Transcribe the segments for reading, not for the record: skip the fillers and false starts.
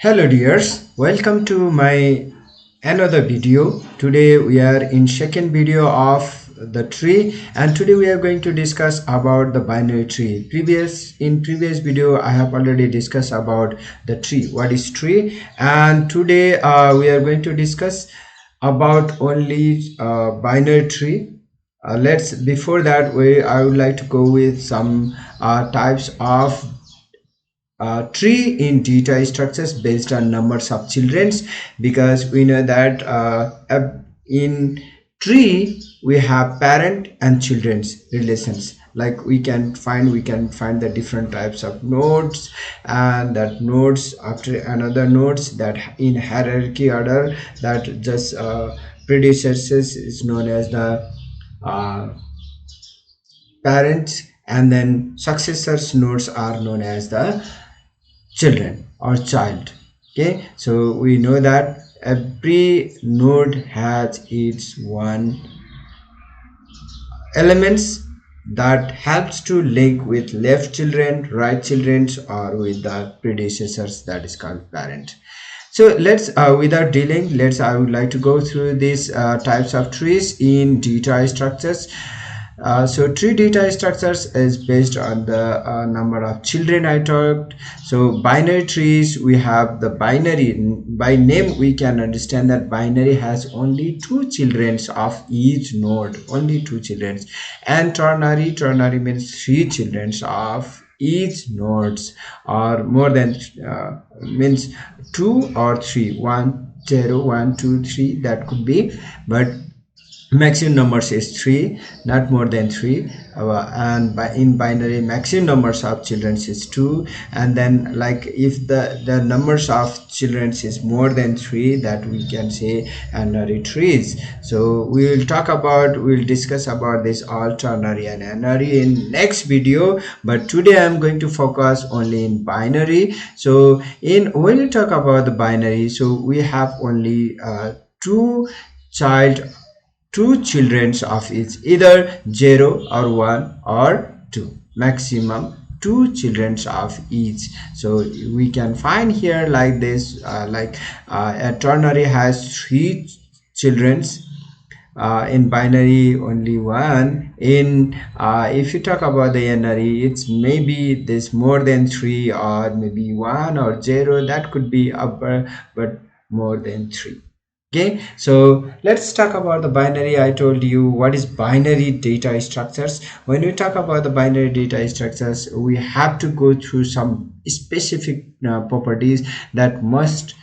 Hello dears, welcome to my another video. Today we are in second video of the tree, and today we are going to discuss about the binary tree. In previous video I have already discussed about the tree, what is tree, and today we are going to discuss about only binary tree. Let's before that I would like to go with some types of tree in data structures based on numbers of childrens, because we know that in tree we have parent and children's relations. Like we can find the different types of nodes, and that nodes after another nodes that in hierarchy order that just predecessors is known as the uh, parents, and then successors nodes are known as the children or child. Okay, so we know that every node has its one elements that helps to link with left children, right children, or with the predecessors, that is called parent. So let's without dealing, I would like to go through these types of trees in data structures. So tree data structures is based on the number of children I talked. So binary trees, we have the binary. By name we can understand that binary has only two children of each node, only two children. And ternary means three children of each nodes, or more than means two or three, 1 0 1 2 3, that could be, but maximum numbers is 3, not more than 3. And in binary maximum numbers of children is 2, and then like if the numbers of children is more than 3, that we can say N-ary trees. So we'll discuss about this all ternary and N-ary in next video, but today I'm going to focus only in binary. So when you talk about the binary, so we have only two children of each, either 0 or 1 or 2, maximum two children of each. So we can find here like this, a ternary has 3 children, in binary only 1. In if you talk about the N-ary, it's maybe this more than 3, or maybe 1 or 0, that could be upper, but more than 3. Okay, so let's talk about the binary. I told you what is binary data structures. When we talk about the binary data structures, we have to go through some specific properties that must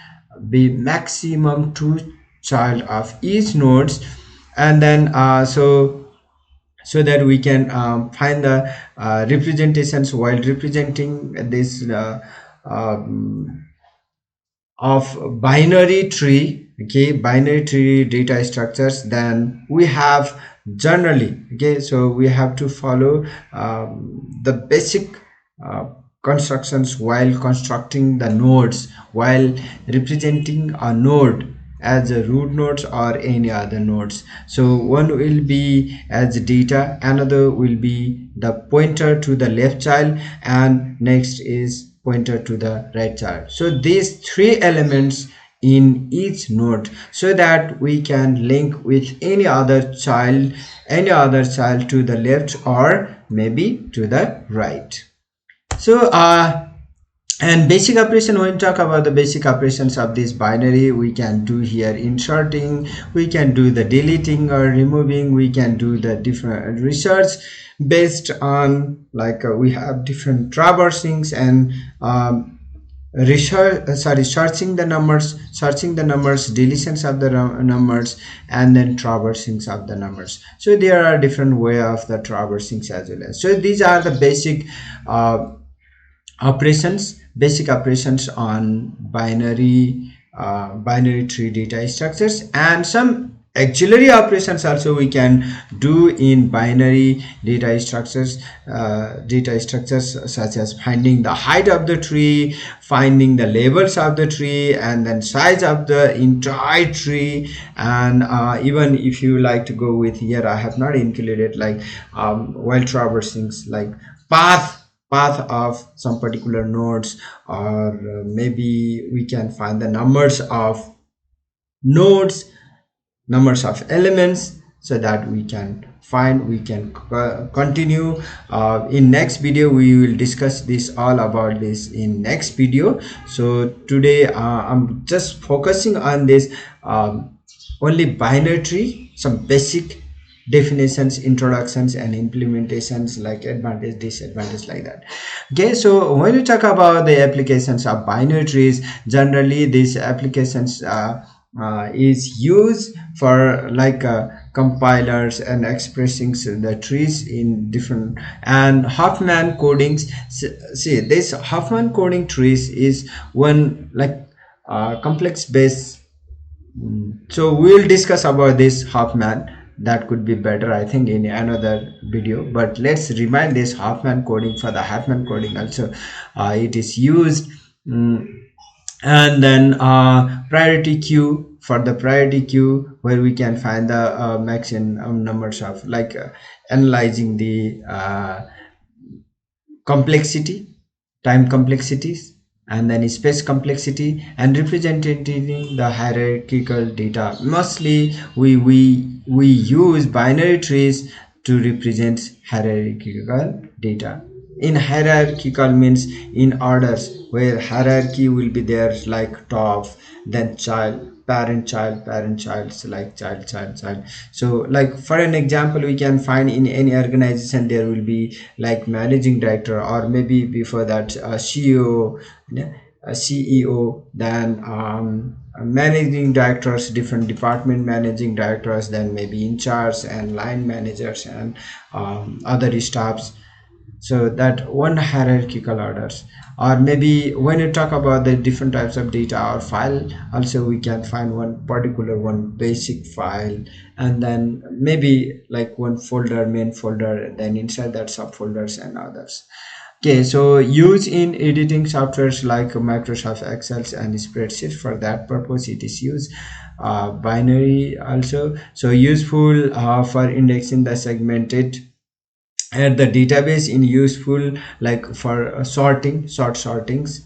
be maximum 2 child of each nodes, and then so that we can find the representations while representing this of binary tree. Okay, binary tree data structures, then we have generally, okay, so we have to follow the basic constructions while constructing the nodes, while representing a node as a root nodes or any other nodes. So one will be as data, another will be the pointer to the left child, and next is pointer to the right child. So these three elements in each node, so that we can link with any other child to the left or maybe to the right. So and basic operation, when we talk about the basic operations of this binary, we can do here inserting, we can do the deleting or removing, we can do the different research based on we have different traversing and searching the numbers, deletions of the numbers, and then traversing of the numbers. So there are different way of the traversing as well. So these are the basic operations on binary tree data structures, and some auxiliary operations also we can do in binary data structures, such as finding the height of the tree, finding the labels of the tree, and then size of the entire tree. And even if you like to go with, here I have not included while traversing, like path path of some particular nodes, or maybe we can find the numbers of nodes, numbers of elements, so that we can find, we can continue in next video. We will discuss this all about this in next video. So today I'm just focusing on this only binary tree, some basic definitions, introductions and implementations, like advantage, disadvantage, like that. Okay, so when you talk about the applications of binary trees, generally these applications is used for like compilers and expressing the trees in different and Huffman codings. See, this Huffman coding trees is one like complex base. So we'll discuss about this Huffman. That could be better, I think, in another video. But let's remind this Huffman coding. For the Huffman coding also, it is used. And then priority queue, for the priority queue, where we can find the maximum numbers of like analyzing the complexity, time complexities, and then space complexity, and representing the hierarchical data. Mostly we use binary trees to represent hierarchical data. In hierarchical means in orders, where hierarchy will be there, like top, then child, parent child, parent child, so like child, child, child. So like for an example, we can find in any organization there will be like managing director, or maybe before that CEO, a CEO, then managing directors, different department managing directors, then maybe in charge and line managers and other staffs. So that one hierarchical orders. Or maybe when you talk about the different types of data or file, also we can find one particular, one basic file, and then maybe like one folder, main folder, then inside that subfolders and others. Okay, so use in editing softwares like Microsoft Excel and spreadsheets. For that purpose it is used. Binary also, so useful for indexing the segmented at the database, in useful like for sorting, sortings,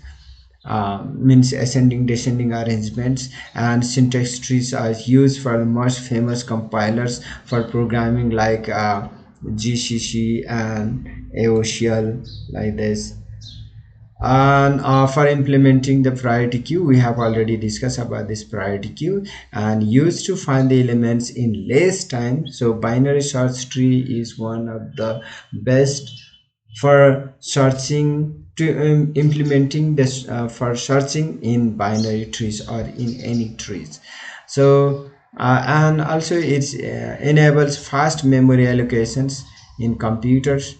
means ascending descending arrangements, and syntax trees are used for the most famous compilers for programming like GCC and AOCL, like this. And for implementing the priority queue, we have already discussed about this priority queue, and used to find the elements in less time. So binary search tree is one of the best for searching, to implementing this for searching in binary trees or in any trees. So and also it enables fast memory allocations in computers,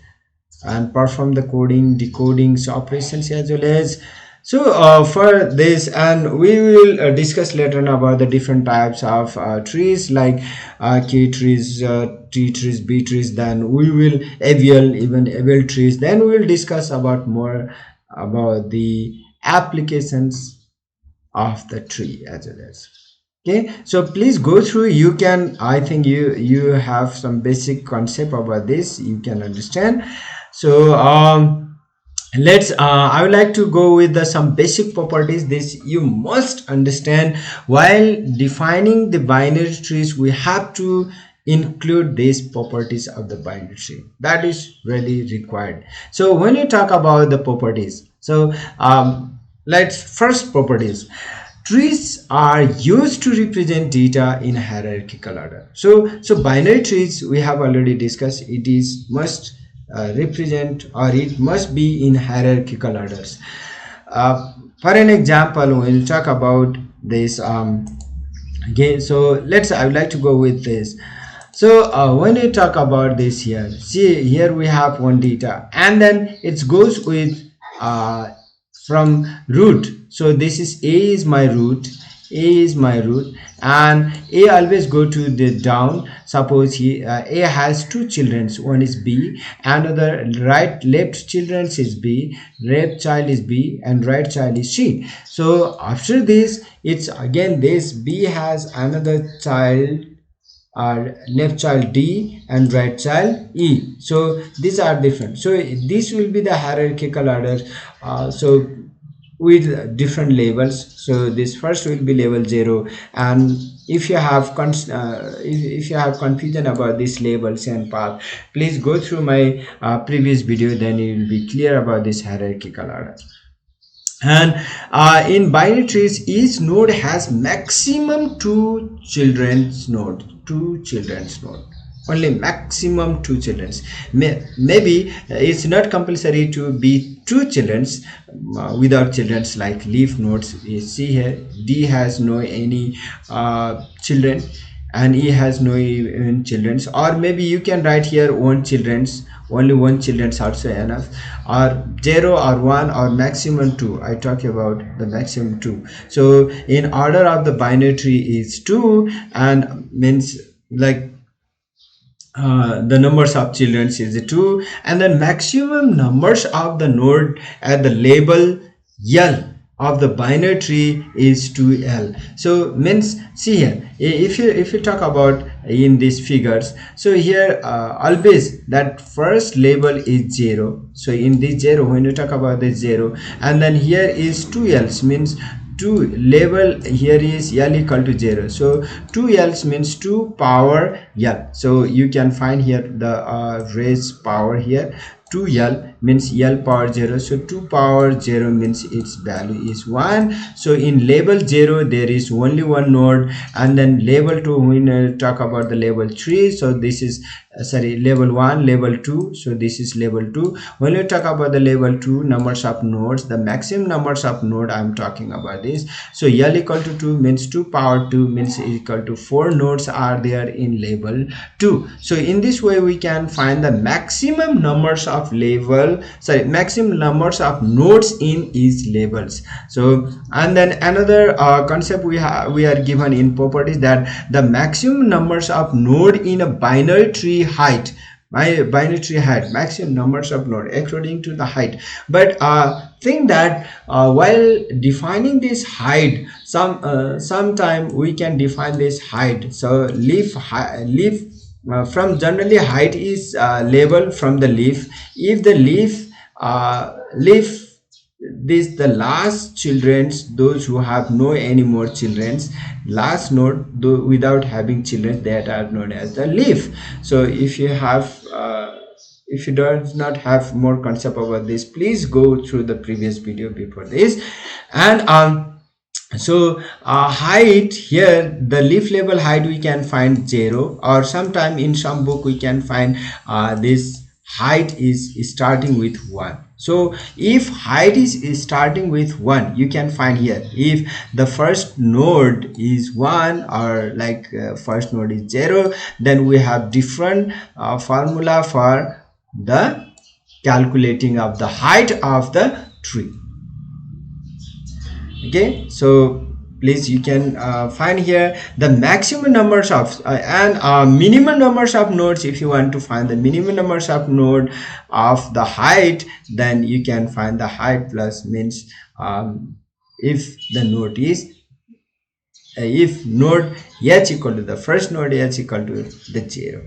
and perform the coding, decoding operations as well as. So for this, and we will discuss later on about the different types of trees, like K trees, T trees, B trees, then we will AVL, even AVL trees, then we will discuss about more about the applications of the tree as well as. Okay, so please go through, you can, I think you have some basic concept about this, you can understand. So let's I would like to go with some basic properties. This you must understand while defining the binary trees. We have to include these properties of the binary tree, that is really required. So when you talk about the properties, so let's first properties. Trees are used to represent data in hierarchical order. So binary trees, we have already discussed, it is must represent, or it must be in hierarchical orders. For an example, we'll talk about this again. So I would like to go with this. So when you talk about this here, see here we have one data, and then it goes with from root. So this is A is my root, A is my root, and A always go to the down. Suppose A has two children, one is B, another left children is B, left child is B, and right child is C. So after this, it's again this B has another child left child D and right child E. So these are different. So this will be the hierarchical order. So with different labels. So this first will be label 0, and if you have if you have confusion about these labels and path, please go through my previous video, then you will be clear about this hierarchical order. And in binary trees, each node has maximum two children's node, only maximum two children's. Maybe it's not compulsory to be two children's. Without children's, like leaf nodes, you see here D has no any children and E has no even children's, or maybe you can write here one children's, only one children's also enough, or 0 or 1 or maximum 2. I talk about the maximum 2. So in order of the binary tree is 2, and means like the numbers of children is 2, and then maximum numbers of the node at the label L of the binary tree is 2L. So means, see here, if you talk about in these figures, so here always that first label is 0. So in this 0, when you talk about the 0, and then here is 2L, means 2 label here is L equal to 0. So 2L means 2 power L. So you can find here the raise power here. 2L means L power 0. So 2 power 0 means its value is 1. So in label 0 there is only one node, and then label 2, when we talk about the label 3, so this is sorry, label 1, label 2, so this is label 2. When we talk about the label 2, numbers of nodes, the maximum numbers of node I'm talking about this. So L equal to 2 means 2 power 2 means equal to 4 nodes are there in label 2. So in this way we can find the maximum numbers of maximum numbers of nodes in each labels. So, and then another concept we are given in properties, that the maximum numbers of node in a binary tree height, maximum numbers of node according to the height. But think that while defining this height, sometime we can define this height. So leaf from generally height is labeled from the leaf. If the leaf this the last children's, those who have no any more children's, last node though without having children, that are known as the leaf. So if you have if you do not have more concept about this, please go through the previous video before this. And so height, here the leaf label height we can find 0, or sometime in some book we can find this height is starting with 1. So if height is starting with 1, you can find here if the first node is 1, or like first node is 0, then we have different formula for the calculating of the height of the tree. Okay, so please you can find here the maximum numbers of and minimum numbers of nodes. If you want to find the minimum numbers of node of the height, then you can find the height plus means if the node is if node h equal to the first node h equal to the 0.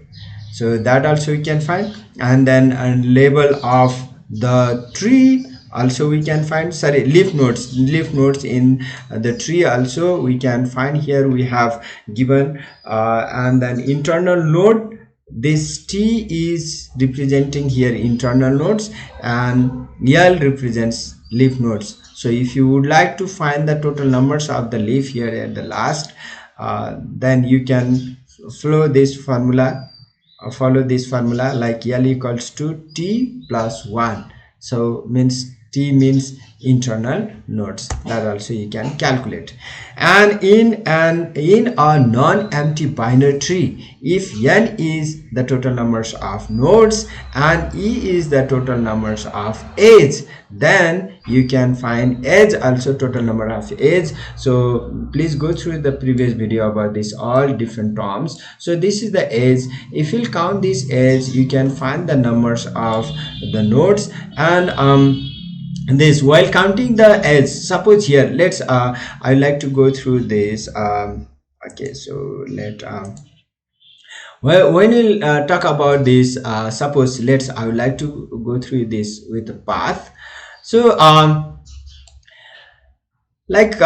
So that also you can find. And then label of the tree also we can find, sorry, leaf nodes in the tree also we can find. Here we have given and then internal node, this T is representing here internal nodes, and L represents leaf nodes. So if you would like to find the total numbers of the leaf here at the last, then you can follow this formula like L equals to T plus 1. So means T means internal nodes, that also you can calculate. And in a non-empty binary tree, if n is the total numbers of nodes and e is the total numbers of edge, then you can find edge also total number of edge. So please go through the previous video about this all different terms. So this is the edge. If you count this edge, you can find the numbers of the nodes. And this while counting the edge, suppose here let's I like to go through this. Okay, so Well, when we talk about this, suppose I would like to go through this with the path. So like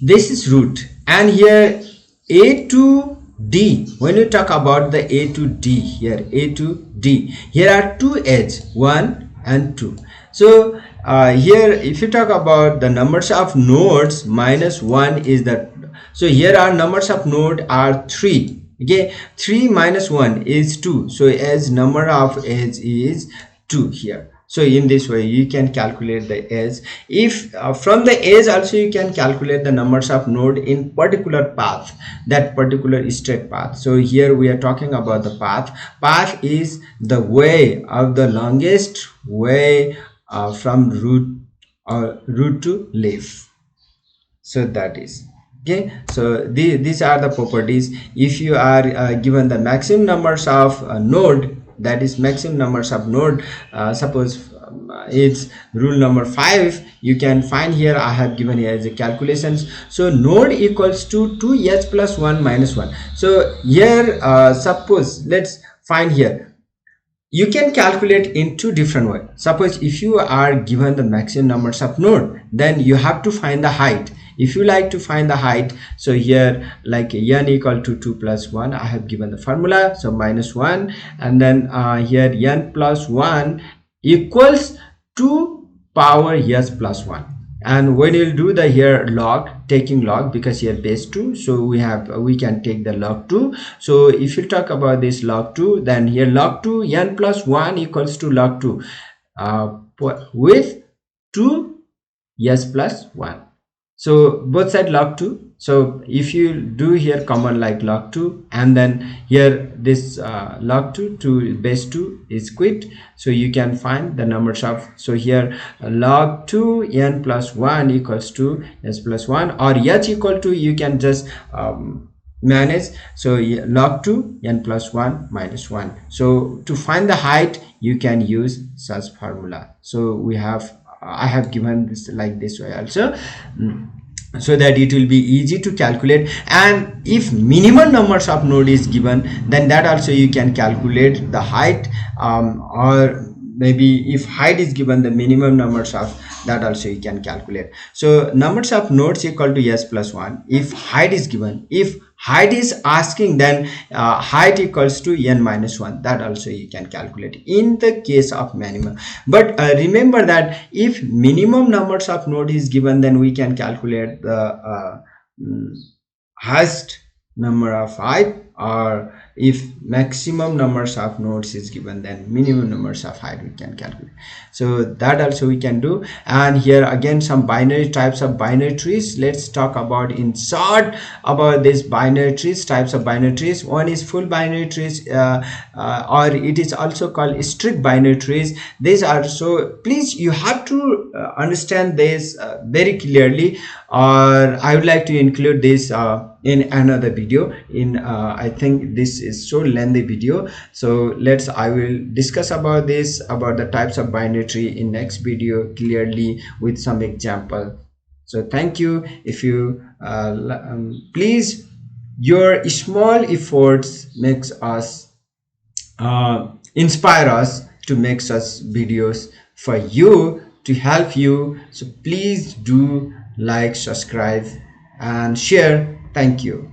this is root, and here a to d. When you talk about the a to d, here a to d, here are two edges, 1 and 2. So here if you talk about the numbers of nodes, minus 1 is the, so here our numbers of node are 3. Okay, 3 minus 1 is 2, so as number of edge is 2 here. So in this way you can calculate the edge. If from the edge also you can calculate the numbers of node in particular path, that particular straight path. So here we are talking about the path. Path is the way of the longest way from root or root to leaf. So that is okay. So these are the properties. If you are given the maximum numbers of node, that is maximum numbers of node, suppose it's rule number 5, you can find here. I have given here as a calculations. So node equals to 2h plus 1 minus 1. So here suppose let's find here, you can calculate in two different ways. Suppose if you are given the maximum numbers of node, then you have to find the height. If you like to find the height, so here like n equal to 2 plus 1, I have given the formula, so minus 1, and then here n plus 1 equals 2 power s plus 1. And when you'll do the here log, taking log, because here base 2, so we can take the log 2. So if you talk about this log 2, then here log 2 n plus 1 equals to log 2 with 2 s plus 1. So both side log 2. So if you do here common like log 2, and then here this log 2 to base 2 is quit, so you can find the numbers of, so here log 2 n plus 1 equals to s plus 1, or h equal to, you can just manage, so log 2 n plus 1 minus 1. So to find the height you can use such formula. So we have, I have given this like this way also, so that it will be easy to calculate. And if minimum numbers of node is given, then that also you can calculate the height, or maybe if height is given, the minimum numbers of that also you can calculate. So numbers of nodes equal to s plus 1 if height is given. If height is asking, then height equals to n minus 1, that also you can calculate in the case of minimum. But remember that if minimum numbers of node is given, then we can calculate the highest number of height, or if maximum numbers of nodes is given, then minimum numbers of height we can calculate. So that also we can do. And here again some binary types of binary trees. Let's talk about in short about this binary trees, types of binary trees. One is full binary trees, or it is also called strict binary trees. These are, so please you have to understand this very clearly, or I would like to include this in another video. In I think this is so lengthy video, so I will discuss about this, about the types of binary tree in next video clearly with some example. So thank you. If you please, your small efforts makes us inspire us to make such videos for you, to help you. So please do like, subscribe and share. Thank you.